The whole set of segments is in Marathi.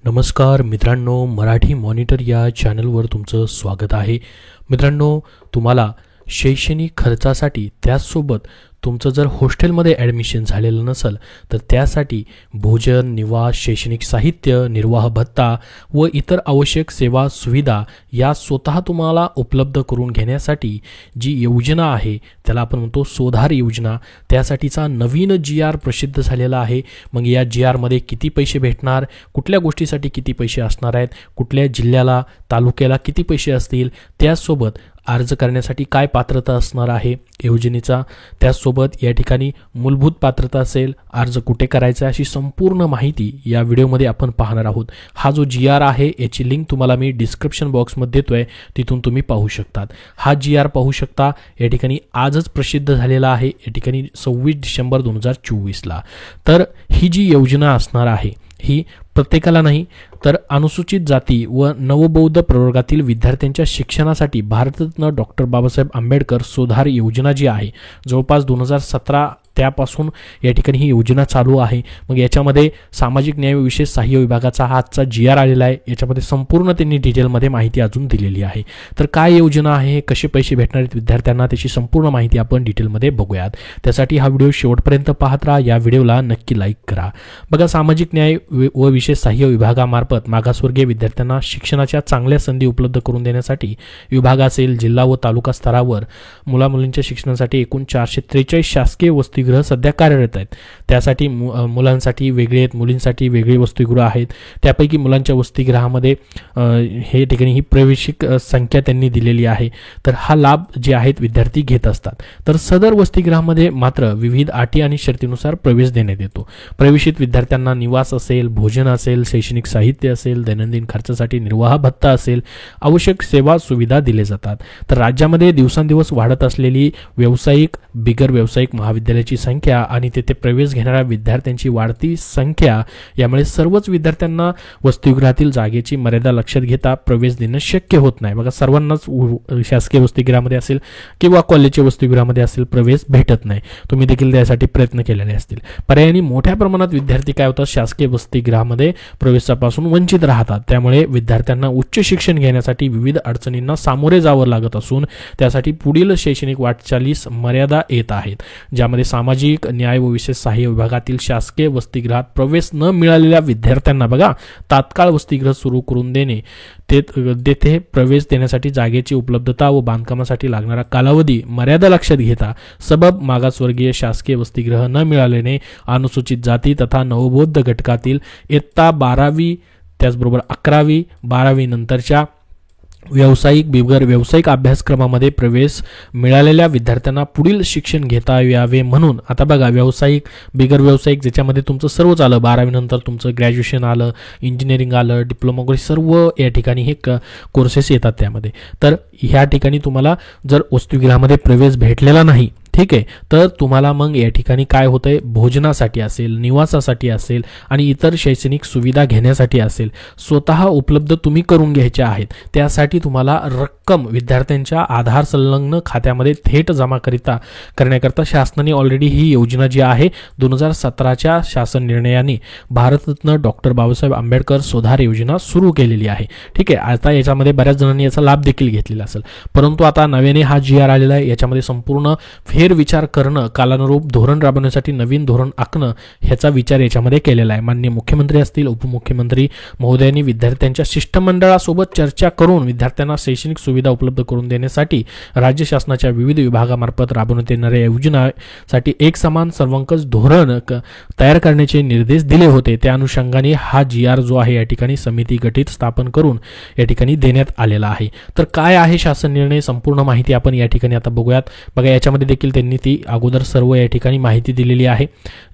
नमस्कार मित्रांनो, मराठी मॉनिटर या चॅनलवर तुमचं स्वागत आहे. मित्रांनो, तुम्हाला शैक्षणिक खर्चासाठी त्याचसोबत तुमचं जर हॉस्टेलमध्ये ॲडमिशन झालेलं नसेल तर त्यासाठी भोजन, निवास, शैक्षणिक साहित्य, निर्वाह भत्ता व इतर आवश्यक सेवा सुविधा या स्वतः तुम्हाला उपलब्ध करून घेण्यासाठी जी योजना आहे त्याला आपण म्हणतो सोधार योजना. त्यासाठीचा नवीन GR प्रसिद्ध झालेला आहे. मग या GRमध्ये किती पैसे भेटणार, कुठल्या गोष्टीसाठी किती पैसे असणार आहेत, कुठल्या जिल्ह्याला, तालुक्याला किती पैसे असतील, त्याचसोबत अर्ज करण्यासाठी काय पात्रता असणार आहे योजनेचा, त्याचसोबत या ठिकाणी मूलभूत पात्रता असेल, अर्ज कुठे करायचा, अशी संपूर्ण माहिती या व्हिडिओमध्ये आपण पाहणार आहोत. हा जो GR आहे याची लिंक तुम्हाला मी डिस्क्रिप्शन बॉक्समध्ये देतोय, तिथून तुम्ही पाहू शकतात. हा GR पाहू शकता या ठिकाणी आजच प्रसिद्ध झालेला आहे, या ठिकाणी 26 डिसेंबर 2024ला. तर ही जी योजना असणार आहे ही प्रत्येकाला नाही तर अनुसूचित जाती व नवबौद्ध प्रवर्गातील विद्यार्थ्यांच्या शिक्षणासाठी भारतरत्न डॉक्टर बाबासाहेब आंबेडकर सोधार योजना जी आहे जवळपास 2017 त्यापासून या ठिकाणी ही योजना चालू आहे. मग याच्यामध्ये सामाजिक न्याय व विशेष सहाय्य विभागाचा हा आजचा GR आलेला आहे. याच्यामध्ये संपूर्ण त्यांनी डिटेलमध्ये माहिती अजून दिलेली आहे. तर काय योजना आहे, कसे पैसे भेटणार आहेत विद्यार्थ्यांना, त्याची संपूर्ण माहिती आपण डिटेलमध्ये बघूयात. त्यासाठी हा व्हिडिओ शेवटपर्यंत पाहत राहा. या व्हिडिओला नक्की लाईक करा. बघा, सामाजिक न्याय व विशेष सहाय्य विभागामार्फत मागासवर्गीय विद्यार्थ्यांना शिक्षणाच्या चांगल्या संधी उपलब्ध करून देण्यासाठी विभाग असेल, जिल्हा व तालुका स्तरावर मुलामुलींच्या शिक्षणासाठी एकूण 443 शासकीय वसतिगृह सध्या कार्यरत आहेत. त्यासाठी मुलांसाठी वेगळे आहेत, मुलींसाठी वेगळी वसतिगृह आहेत. त्यापैकी मुलांच्या वसतिगृहामध्ये हे ठिकाणी ही प्रवेशिक संख्या त्यांनी दिलेली आहे. तर हा लाभ जे आहेत विद्यार्थी घेत असतात. तर सदर वसतिगृहामध्ये मात्र विविध अटी आणि शर्तीनुसार प्रवेश देण्यात येतो. प्रवेशित विद्यार्थ्यांना निवास असेल, भोजन असेल, शैक्षणिक साहित्य असेल, दैनंदिन खर्चासाठी निर्वाह भत्ता असेल, आवश्यक सेवा सुविधा दिले जातात. तर राज्यामध्ये दिवसांदिवस वाढत असलेली व्यावसायिक, बिगर व्यावसायिक महाविद्यालयाची संख्या आणि तेथे प्रवेश घेणाऱ्या विद्यार्थ्यांची वाढती संख्या यामुळे सर्वच विद्यार्थ्यांना वसतिगृहातील जागेची मर्यादा लक्षात घेता प्रवेश देणं शक्य होत नाही. बघा, सर्वांनाच शासकीय वसतिगृहामध्ये असेल किंवा कॉलेजच्या वसतिगृहामध्ये असेल प्रवेश भेटत नाही. तुम्ही देखील त्यासाठी प्रयत्न केलेले असतील. पर्यायाने मोठ्या प्रमाणात विद्यार्थी काय होतात, शासकीय वसतिगृहामध्ये प्रवेशापासून वंचित राहतात. त्यामुळे विद्यार्थ्यांना उच्च शिक्षण घेण्यासाठी विविध अडचणींना सामोरे जावं लागत असून त्यासाठी पुढील शैक्षणिक वाटचालीस मर्यादा येत आहेत. ज्यामध्ये सामाजिक न्याय व विशेष सहाय्य विभागातील शासकीय वसतिगृहात प्रवेश न मिळालेल्या विद्यार्थ्यांना बघा तात्काळ वसतिगृह सुरू करून देणे, तेथे प्रवेश देण्यासाठी जागेची उपलब्धता व बांधकामासाठी लागणारा कालावधी मर्यादा लक्षात घेता सबब मागासवर्गीय शासकीय वसतिगृह न मिळाल्याने अनुसूचित जाती तथा नवबौद्ध घटकातील इयत्ता 12वी त्याचबरोबर 11वी 12वी नंतरच्या व्यावसायिक, बिगर व्यावसायिक अभ्यासक्रमामध्ये प्रवेश मिळालेल्या विद्यार्थ्यांना पुढील शिक्षण घेता यावे म्हणून आता बघा, व्यावसायिक, बिगर व्यावसायिक ज्याच्यामध्ये तुमचं सर्वच आलं, 12वी नंतर तुमचं ग्रॅज्युएशन आलं, इंजिनिअरिंग आलं, डिप्लोमा वगैरे सर्व या ठिकाणी हे कोर्सेस येतात त्यामध्ये. तर ह्या ठिकाणी तुम्हाला जर वसतिगृहामध्ये प्रवेश भेटलेला नाही, ठीक आहे, तर तुम्हाला मग या ठिकाणी काय होतंय, भोजनासाठी असेल, निवासासाठी असेल आणि इतर शैक्षणिक सुविधा घेण्यासाठी असेल स्वतः उपलब्ध तुम्ही करून घ्यायच्या आहेत. त्यासाठी तुम्हाला रक्कम विद्यार्थ्यांच्या आधार संलग्न खात्यामध्ये थेट जमा करण्याकरता शासनाने ऑलरेडी ही योजना जी आहे 2017च्या शासन निर्णयाने भारतरत्न डॉक्टर बाबासाहेब आंबेडकर सोधार योजना सुरू केलेली आहे. ठीक आहे, आता याच्यामध्ये बऱ्याच जणांनी याचा लाभ देखील घेतलेला असेल, परंतु आता नव्याने हा GR आलेला आहे. याच्यामध्ये संपूर्ण विचार करणं, कालानुरूप धोरण राबवण्यासाठी नवीन धोरण आखणं ह्याचा विचार याच्यामध्ये केलेला आहे. माननीय मुख्यमंत्री असतील, उपमुख्यमंत्री महोदयांनी विद्यार्थ्यांच्या शिष्टमंडळासोबत चर्चा करून विद्यार्थ्यांना शैक्षणिक सुविधा उपलब्ध करून देण्यासाठी राज्य शासनाच्या विविध विभागामार्फत राबवण्यात येणाऱ्या योजनासाठी एक समान सर्वंकष धोरण तयार करण्याचे निर्देश दिले होते. त्या अनुषंगाने हा GR जो आहे या ठिकाणी समिती गठीत स्थापन करून या ठिकाणी देण्यात आलेला आहे. तर काय आहे शासन निर्णय, संपूर्ण माहिती आपण या ठिकाणी आता बघूयात. बघा, याच्यामध्ये देखील त्यांनी ती अगोदर सर्व या ठिकाणी माहिती दिलेली आहे,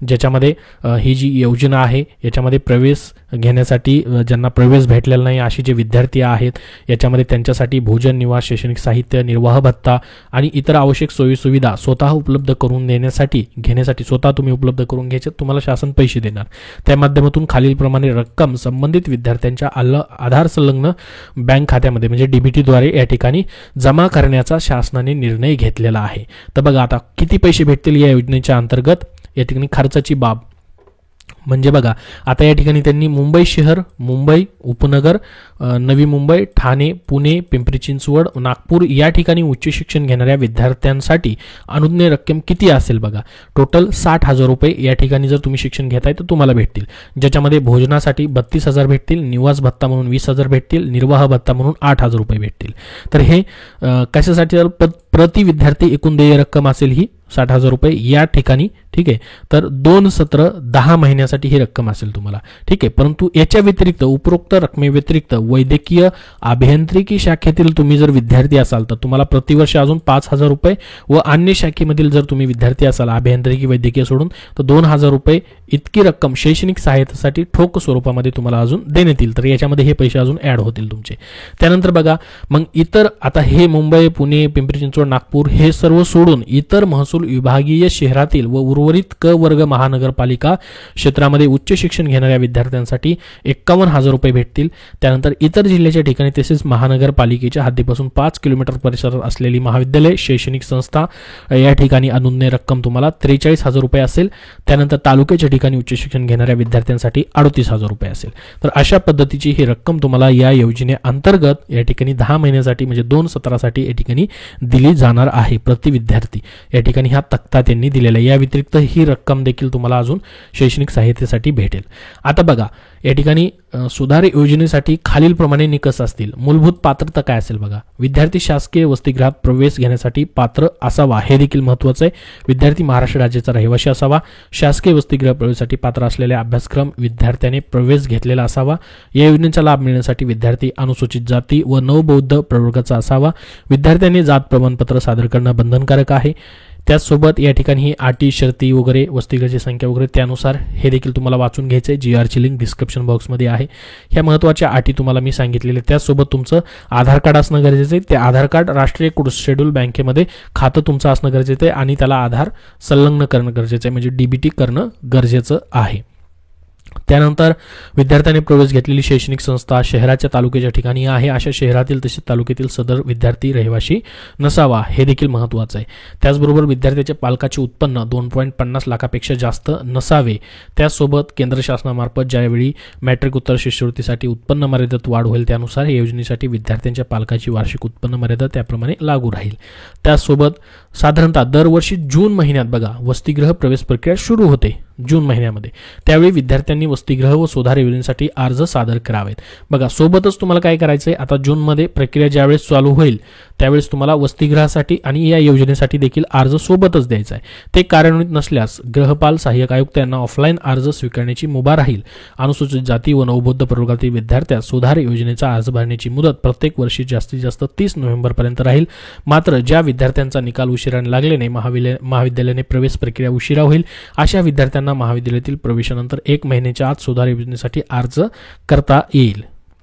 ज्याच्यामध्ये ही जी योजना आहे याच्यामध्ये प्रवेश घेण्यासाठी ज्यांना प्रवेश भेटलेला नाही असे जे विद्यार्थी आहेत याच्यामध्ये त्यांच्यासाठी भोजन, निवास, शैक्षणिक साहित्य, निर्वाह भत्ता आणि इतर आवश्यक सोयी सुविधा स्वतः उपलब्ध करून घेण्यासाठी स्वतः तुम्ही उपलब्ध करून घ्यायचे, तुम्हाला शासन पैसे देणार. त्या माध्यमातून खालीलप्रमाणे रक्कम संबंधित विद्यार्थ्यांच्या आधार संलग्न बँक खात्यामध्ये म्हणजे DBT द्वारे या ठिकाणी जमा करण्याचा शासनाने निर्णय घेतलेला आहे. तर बघा आता किती पैसे भेटतील या योजनेच्या अंतर्गत. या ठिकाणी खर्चाची बाब म्हणजे बघा आता या ठिकाणी त्यांनी मुंबई शहर, मुंबई उपनगर, नवी मुंबई, ठाणे, पुणे, पिंपरी चिंचवड, नागपूर या ठिकाणी उच्च शिक्षण घेणाऱ्या विद्यार्थ्यांसाठी अनुज्ञेय रक्कम किती असेल बघा. टोटल 60,000 रुपये या ठिकाणी जर तुम्ही शिक्षण घेताय तर तुम्हाला भेटतील, ज्याच्यामध्ये भोजनासाठी 32,000 भेटतील, निवास भत्ता म्हणून 20,000 भेटतील, निर्वाह भत्ता म्हणून 8,000 रुपये भेटतील. तर हे कशासाठी प्रति विद्यार्थी एकूण देय रक्कम असेल ही 60,000 रुपये या ठिकाणी. ठीक आहे, तर 2 सत्र 10 महिन्यासाठी ही रक्कम असेल तुम्हाला. ठीक आहे, परंतु याच्या व्यतिरिक्त उपरोक्त रकमेव्यतिरिक्त वैद्यकीय अभियांत्रिकी शाखेतील तुम्ही जर विद्यार्थी असाल तर तुम्हाला प्रतिवर्ष अजून 5,000 रुपये व अन्य शाखेमधील जर तुम्ही विद्यार्थी असाल अभियांत्रिकी वैद्यकीय सोडून तर 2,000 रुपये इतकी रक्कम शैक्षणिक सहायतेसाठी ठोक स्वरूपामध्ये तुम्हाला अजून देण्यात येईल. तर याच्यामध्ये हे पैसे अजून ऍड होतील तुमचे. त्यानंतर बघा मग इतर आता हे मुंबई, पुणे, पिंपरी चिंचवड, नागपूर हे सर्व सोडून इतर महसूल विभागीय शहरातील व उर्वरित क वर्ग महानगरपालिका क्षेत्रामध्ये उच्च शिक्षण घेणाऱ्या विद्यार्थ्यांसाठी 51,000 रुपये भेटतील. त्यानंतर इतर जिल्ह्याच्या ठिकाणी तसेच महानगरपालिकेच्या हद्दीपासून 5 किलोमीटर परिसरात असलेली महाविद्यालय, शैक्षणिक संस्था या ठिकाणी अनुज्ञेय रक्कम तुम्हाला 43,000 रुपये असेल. त्यानंतर तालुक्याच्या ठिकाणी उच्च शिक्षण घेणाऱ्या विद्यार्थ्यांसाठी 38,000 रुपये असेल. तर अशा पद्धतीची ही रक्कम तुम्हाला या योजनेअंतर्गत या ठिकाणी 10 महिन्यासाठी म्हणजे 2 सत्रासाठी या ठिकाणी दिली जाणार आहे प्रति विद्यार्थी. या ठिकाणी हा तक्ता त्यांनी दिलेला आहे. या व्यतिरिक्त ही रक्कम देखील तुम्हाला अजून शैक्षणिक सहायतेसाठी भेटेल. आता बघा या ठिकाणी सुधार योजनेसाठी खालीलप्रमाणे निकष असतील. मूलभूत पात्रता काय असेल बघा. विद्यार्थी शासकीय वसतिगृहात प्रवेश घेण्यासाठी पात्र असावा, हे देखील महत्त्वाचं आहे. विद्यार्थी महाराष्ट्र राज्याचा रहिवासी असावा. शासकीय वसतिगृह प्रवेशासाठी पात्र असलेल्या अभ्यासक्रम विद्यार्थ्याने प्रवेश घेतलेला असावा. या योजनेचा लाभ मिळण्यासाठी विद्यार्थी अनुसूचित जाती व नवबौद्ध प्रवर्गाचा असावा. विद्यार्थ्यांनी जात प्रमाणपत्र सादर करणं बंधनकारक आहे. त्याचसोबत या ठिकाणी अटी, शर्ती वगैरे, वसतिगृहाची संख्या वगैरे त्यानुसार हे देखील तुम्हाला वाचून घ्यायचं आहे. GRची लिंक डिस्क्रिप्शन बॉक्समध्ये आहे. ह्या महत्त्वाच्या अटी तुम्हाला मी सांगितलेल्या. त्याचसोबत तुमचं आधार कार्ड असणं गरजेचं आहे. ते आधार कार्ड राष्ट्रीय शेड्यूल बँकेमध्ये खातं तुमचं असणं गरजेचं आहे आणि त्याला आधार संलग्न करणं गरजेचं आहे, म्हणजे DBT करणं गरजेचं आहे. त्यानंतर विद्यार्थ्यांनी प्रवेश घेतलेली शैक्षणिक संस्था शहराच्या तालुक्याच्या ठिकाणी आहे. अशा शहरातील तसेच तालुक्यातील सदर विद्यार्थी रहिवासी नसावा, हे देखील महत्त्वाचं आहे. त्याचबरोबर विद्यार्थ्याच्या पालकाचे उत्पन्न 2.50 लाखापेक्षा जास्त नसावे. त्याचसोबत केंद्र शासनामार्फत ज्यावेळी मॅट्रिक उत्तर शिष्यवृत्तीसाठी उत्पन्न मर्यादेत वाढ होईल त्यानुसार या योजनेसाठी विद्यार्थ्यांच्या पालकाची वार्षिक उत्पन्न मर्यादा त्याप्रमाणे लागू राहील. त्याचसोबत साधारणतः दरवर्षी जून महिन्यात बघा वसतिगृह प्रवेश प्रक्रिया सुरू होते जून महिन्यामध्ये. त्यावेळी विद्यार्थ्यांनी वसतिगृह व सुधार योजनेसाठी अर्ज सादर करावेत. बघा सोबतच तुम्हाला काय करायचंय, आता जूनमध्ये प्रक्रिया ज्यावेळेस चालू होईल त्यावेळेस तुम्हाला वसतिगृहासाठी आणि या योजनेसाठी देखील अर्ज सोबतच द्यायचा आहे. ते कार्यान्वित नसल्यास गृहपाल सहाय्यक आयुक्त यांना ऑफलाईन अर्ज स्वीकारण्याची मुभा राहील. अनुसूचित जाती व नवबौद्ध प्रवर्गातील विद्यार्थ्यास सुधार योजनेचा अर्ज भरण्याची मुदत प्रत्येक वर्षी जास्तीत जास्त 30 नोव्हेंबरपर्यंत राहील. मात्र ज्या विद्यार्थ्यांचा निकाल उशिराने लागल्याने महाविद्यालयाने प्रवेश प्रक्रिया उशिरा होईल अशा विद्यार्थ्यांना महाविद्यालयातील प्रवेशानंतर 1 महिन्याच्या आत सुधार योजनेसाठी अर्ज करता येईल.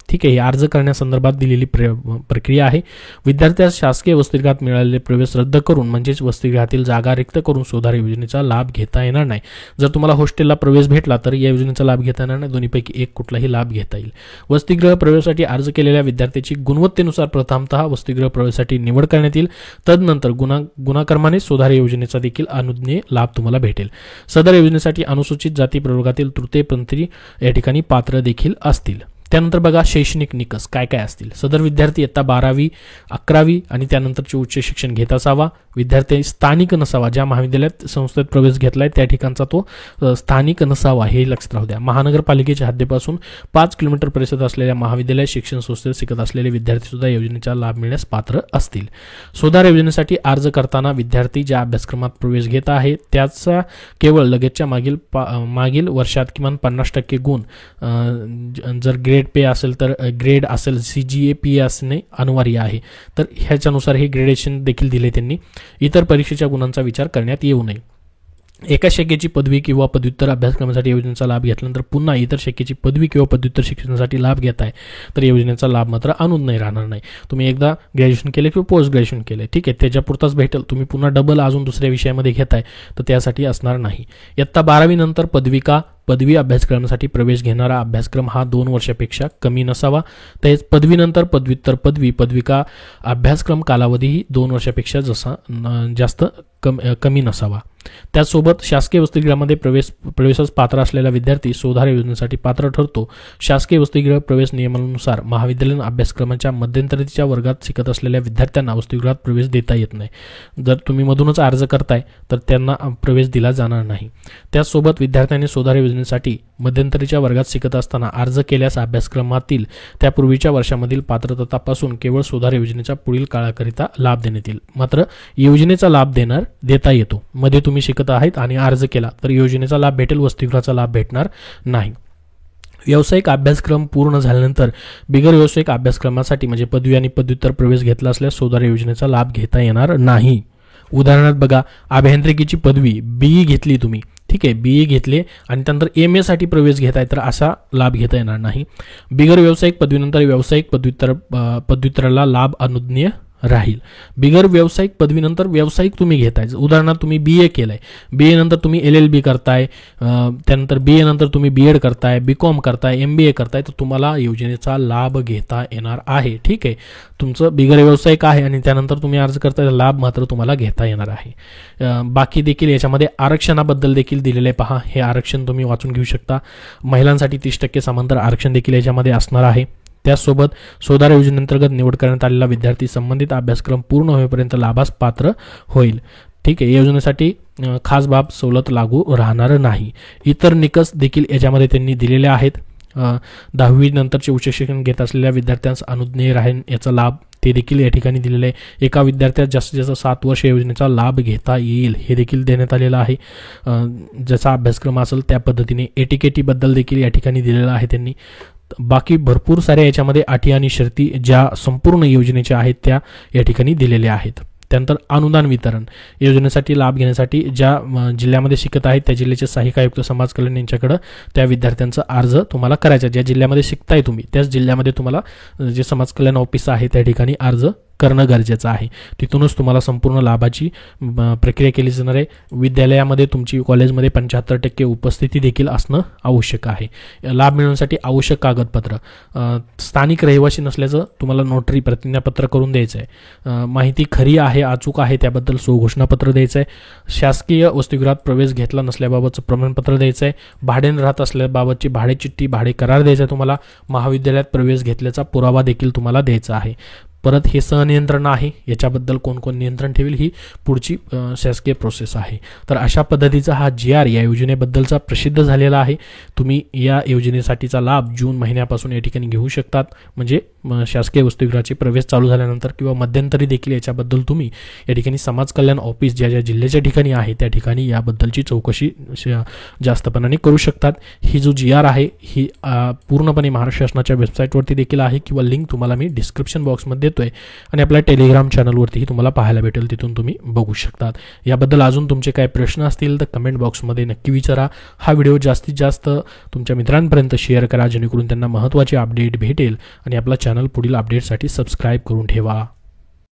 ठीक आहे, अर्ज करण्यासंदर्भात दिलेली प्रक्रिया आहे. विद्यार्थ्यास शासकीय वसतिगृहात मिळालेले प्रवेश रद्द करून म्हणजेच वसतिगृहातील जागा रिक्त करून सुधार योजनेचा लाभ घेता येणार नाही. जर तुम्हाला हॉस्टेलला प्रवेश भेटला तर या योजनेचा लाभ घेता येणार नाही. दोन्हीपैकी एक कुठलाही लाभ घेता येईल. वसतिगृह प्रवेशासाठी अर्ज केलेल्या विद्यार्थ्याची गुणवत्तेनुसार प्रथमतः वसतिगृह प्रवेशासाठी निवड करण्यात येईल. तदनंतर गुणाक्रमाने सुधार योजनेचा देखील अनुज्ञेय लाभ तुम्हाला भेटेल. सदर योजनेसाठी अनुसूचित जाती प्रवर्गातील तृतीयपंथी या ठिकाणी पात्र देखील असतील. त्यानंतर बघा शैक्षणिक निकष काय काय असतील. सदर विद्यार्थी इयत्ता 12वी 11वी आणि त्यानंतरचे उच्च शिक्षण घेत असावा. विद्यार्थी स्थानिक नसावा. ज्या महाविद्यालयात संस्थेत प्रवेश घेतलाय त्या ठिकाणचा तो स्थानिक नसावा, हे लक्षात राहू द्या. महानगरपालिकेच्या हद्दीपासून 5 किलोमीटर परिसरात असलेल्या महाविद्यालय शिक्षण संस्थेत शिकत असलेले विद्यार्थी सुद्धा योजनेचा लाभ मिळण्यास पात्र असतील. सुधार योजनेसाठी अर्ज करताना विद्यार्थी ज्या अभ्यासक्रमात प्रवेश घेत आहे त्याचा केवळ लगेचच्या मागील वर्षात किमान 50% गुण, जर ग्रेड पे असेल तर ग्रेड असेल, CGPA असणे अनिवार्य आहे. तर ह्याच्यानुसार हे ग्रेडेशन देखील दिले त्यांनी. इतर परीक्षेच्या गुणांचा विचार करण्यात येऊ नये. एका शाखेची पदवी किंवा पदव्युत्तर अभ्यासक्रमासाठी योजनेचा लाभ घेतल्यानंतर पुन्हा इतर शाखेची पदवी किंवा पदव्युत्तर शिक्षणासाठी लाभ घेताय तर योजनेचा लाभ मात्र अनुज्ञेय राहणार नाही. तुम्ही एकदा ग्रॅज्युएशन केले किंवा पोस्ट ग्रॅज्युएशन केले, ठीक आहे, त्याच्यापुरताच भेटेल. तुम्ही पुन्हा डबल अजून दुसऱ्या विषयामध्ये घेताय तर त्यासाठी असणार नाही. इयत्ता 12वी नंतर पदवी अभ्यासक्रमासाठी प्रवेश घेणारा अभ्यासक्रम हा 2 वर्षापेक्षा कमी नसावा. तसेच पदवीनंतर पदव्युत्तर पदविका अभ्यासक्रम कालावधीही 2 वर्षापेक्षा जास्त कमी नसावा. त्याचसोबत शासकीय वसतिगृहामध्ये प्रवेशास पात्र असलेला विद्यार्थी सुधार योजनेसाठी पात्र ठरतो. शासकीय वसतिगृह प्रवेश नियमानुसार महाविद्यालयीन अभ्यासक्रमाच्या मध्यंतरीच्या वर्गात शिकत असलेल्या विद्यार्थ्यांना वसतिगृहात प्रवेश देता येत नाही. जर तुम्ही मधूनच अर्ज करताय तर त्यांना प्रवेश दिला जाणार नाही. त्याचसोबत विद्यार्थ्यांनी सुधार योजनेसाठी मध्यंतरीच्या वर्गात शिकत असताना अर्ज केल्यास अभ्यासक्रमातील त्यापूर्वीच्या वर्षामधील पात्रता तपासून केवळ सुधार योजनेच्या पुढील काळाकरिता लाभ देण्यात येईल. मात्र योजनेचा लाभ देता येतो. मध्ये तुम्ही शिकत आहेत आणि अर्ज केला तर योजनेचा लाभ भेटेल, वसतिगृहाचा लाभ भेटणार नाही. व्यावसायिक अभ्यासक्रम पूर्ण झाल्यानंतर बिगर व्यावसायिक अभ्यासक्रमासाठी म्हणजे पदवी आणि पदव्युत्तर प्रवेश घेतला असल्यास सुधार योजनेचा लाभ घेता येणार नाही. उदाहरणार्थ बघा, अभियांत्रिकीची पदवी BE घेतली तुम्ही, ठीक आहे, BE घेतले आणि त्यानंतर MA साठी प्रवेश घेताय तर असा लाभ घेता येणार नाही. बिगर व्यावसायिक पदवीनंतर व्यावसायिक पदव्युत्तराला लाभ अनुज्ञेय राहील. बिगर व्यावसायिक पदवीनंतर व्यावसायिक तुम्ही घेताय. उदाहरणार्थ तुम्ही BA केलंय, BA नंतर तुम्ही LLB करताय, त्यानंतर BA नंतर तुम्ही B.Ed करताय, B.Com करताय, MBA करताय तर तुम्हाला योजनेचा लाभ घेता येणार आहे. ठीक आहे, तुमचं बिगर व्यावसायिक आहे आणि त्यानंतर तुम्ही अर्ज करताय, लाभ मात्र तुम्हाला घेता येणार आहे. बाकी देखील याच्यामध्ये आरक्षणाबद्दल देखील दिलेले पहा, हे आरक्षण तुम्ही वाचून घेऊ शकता. महिलांसाठी 30% समांतर आरक्षण देखील याच्यामध्ये असणार आहे. त्याचसोबत सुधार योजनेअंतर्गत निवड करण्यात आलेला विद्यार्थी संबंधित अभ्यासक्रम पूर्ण होईपर्यंत लाभास पात्र होईल. ठीक आहे, या योजनेसाठी खास बाब सवलत लागू राहणार नाही. इतर निकष देखील याच्यामध्ये त्यांनी दिलेले आहेत. 10वी नंतरचे उच्च शिक्षण घेत असलेल्या विद्यार्थ्यांस अनुज्ञेय राहील याचा लाभ ते देखील या ठिकाणी दिलेले आहे. एका विद्यार्थ्यास जास्तीत जास्त 7 वर्ष योजनेचा लाभ घेता येईल हे देखील देण्यात आलेलं आहे. ज्याचा अभ्यासक्रम असेल त्या पद्धतीने ATKT बद्दल देखील या ठिकाणी दिलेलं आहे त्यांनी. बाकी भरपूर साऱ्या याच्यामध्ये अटी आणि शर्ती ज्या संपूर्ण योजनेच्या आहेत त्या या ठिकाणी दिलेल्या आहेत. त्यानंतर अनुदान वितरण योजनेसाठी लाभ घेण्यासाठी ज्या जिल्ह्यामध्ये शिकत आहेत त्या जिल्ह्याचे सहाय्यक आयुक्त समाज कल्याण यांच्याकडे त्या विद्यार्थ्यांचा अर्ज तुम्हाला करायचा. ज्या जिल्ह्यामध्ये शिकताय तुम्ही त्याच जिल्ह्यामध्ये तुम्हाला जे समाज कल्याण ऑफिस आहे त्या ठिकाणी अर्ज करणं गरजेचं आहे. तिथूनच तुम्हाला संपूर्ण लाभाची प्रक्रिया केली जाणार आहे. विद्यालयामध्ये तुमची कॉलेजमध्ये 75% उपस्थिती देखील असणं आवश्यक आहे. लाभ मिळवण्यासाठी आवश्यक कागदपत्र, स्थानिक रहिवासी नसल्याचं तुम्हाला नोटरी प्रतिज्ञापत्र करून द्यायचं आहे. माहिती खरी आहे अचूक आहे त्याबद्दल स्वघोषणापत्र द्यायचं आहे. शासकीय वसतिगृहात प्रवेश घेतला नसल्याबाबतचं प्रमाणपत्र द्यायचं आहे. भाड्याने राहत असल्याबाबतची भाडेचिठ्ठी, भाडे करार द्यायचा आहे तुम्हाला. महाविद्यालयात प्रवेश घेतल्याचा पुरावा देखील तुम्हाला द्यायचा आहे. परत हे सहनियंत्रण आहे, याच्याबद्दल कोण कोण नियंत्रण ठेवेल ही पुढची शासकीय प्रोसेस आहे. तर अशा पद्धतीचा हा GR या योजनेबद्दलचा प्रसिद्ध झालेला आहे. तुम्ही या योजनेसाठीचा लाभ जून महिन्यापासून या ठिकाणी घेऊ शकतात. म्हणजे शासकीय वसतिगृहाचे प्रवेश चालू झाल्यानंतर किंवा मध्यंतरी देखील याच्याबद्दल तुम्ही या ठिकाणी समाज कल्याण ऑफिस ज्या ज्या जिल्ह्याच्या ठिकाणी आहे त्या ठिकाणी याबद्दलची चौकशी जास्तपणाने करू शकतात. ही जो GR आहे ही पूर्णपणे महाराष्ट्र शासनाच्या वेबसाईटवरती देखील आहे किंवा लिंक तुम्हाला मी डिस्क्रिप्शन बॉक्समध्ये देतोय आणि आपल्या टेलिग्राम चॅनलवरतीही तुम्हाला पाहायला भेटेल, तिथून तुम्ही बघू शकतात. याबद्दल अजून तुमचे काही प्रश्न असतील तर कमेंट बॉक्समध्ये नक्की विचारा. हा व्हिडिओ जास्तीत जास्त तुमच्या मित्रांपर्यंत शेअर करा जेणेकरून त्यांना महत्त्वाचे अपडेट भेटेल आणि आपला चॅनल पुढील अपडेटसाठी सबस्क्राईब करून ठेवा.